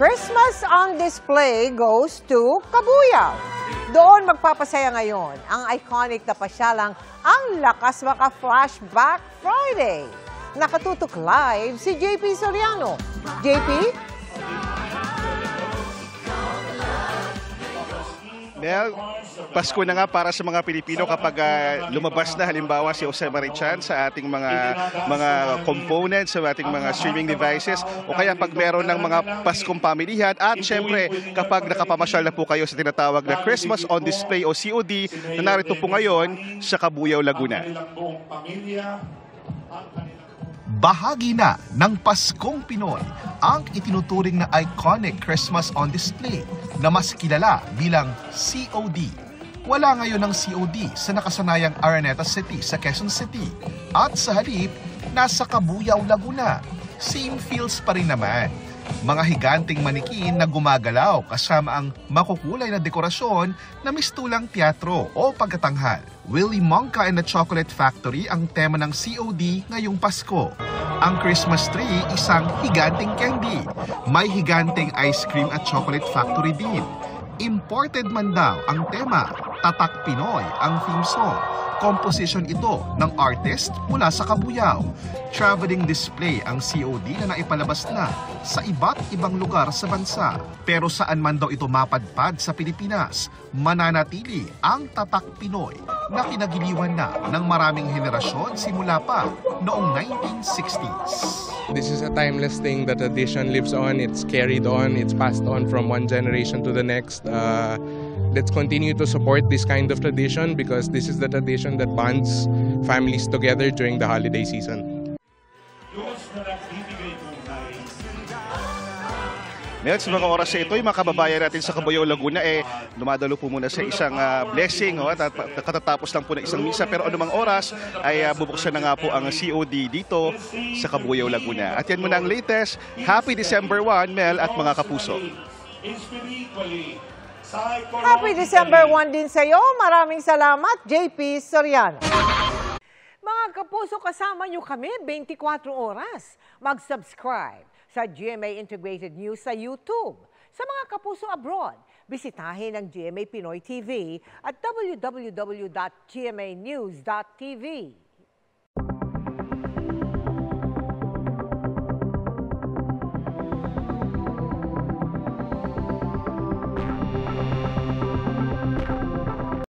Christmas on display goes to Kabuyao. Doon magpapasaya ngayon ang iconic na pasyalang Ang Lakas Maka Flashback Friday. Nakatutok live si JP Soriano. JP? Mel, Pasko na nga para sa mga Pilipino kapag lumabas na halimbawa si Jose Marichan sa ating mga components, sa ating mga streaming devices, o kaya pag meron ng mga Paskong pamilihan, at syempre kapag nakapamasyal na po kayo sa tinatawag na Christmas on Display o COD na narito po ngayon sa Cabuyao, Laguna. Bahagi na ng Paskong Pinoy ang itinuturing na iconic Christmas on Display na mas kilala bilang COD. Wala ngayon ng COD sa nakasanayang Araneta City sa Quezon City at sa halip nasa Cabuyao, Laguna. Same feels pa rin naman. Mga higanting manikin na gumagalaw kasama ang makukulay na dekorasyon na mistulang teatro o pagkatanghal. Willy Wonka and the Chocolate Factory ang tema ng COD ngayong Pasko. Ang Christmas tree, isang higanting candy. May higanting ice cream at chocolate factory din. Imported man daw ang tema, Tatak Pinoy ang theme song. Composition ito ng artist mula sa Cabuyao. Traveling display ang COD na naipalabas na sa iba't ibang lugar sa bansa. Pero saan man daw ito mapadpad sa Pilipinas, mananatili ang Tatak Pinoy na kinagiliwan na ng maraming henerasyon simula pa noong 1960s. This is a timeless thing. The tradition lives on, it's carried on, it's passed on from one generation to the next. Let's continue to support this kind of tradition because this is the tradition that bonds families together during the holiday season. Mel, sa mga oras na ito, yung mga kababayan natin sa Cabuyao, Laguna, dumadalo po muna sa isang blessing, at katatapos lang po ng isang misa. Pero anumang oras ay bubuksan na nga po ang COD dito sa Cabuyao, Laguna. At yan muna ang latest. Happy December 1, Mel at mga kapuso. Happy December 1 din sa iyo. Maraming salamat, JP Soriano. Mga kapuso, kasama nyo kami 24 oras. Mag-subscribe sa GMA Integrated News sa YouTube. Sa mga kapuso abroad, bisitahin ang GMA Pinoy TV at www.gmanews.tv.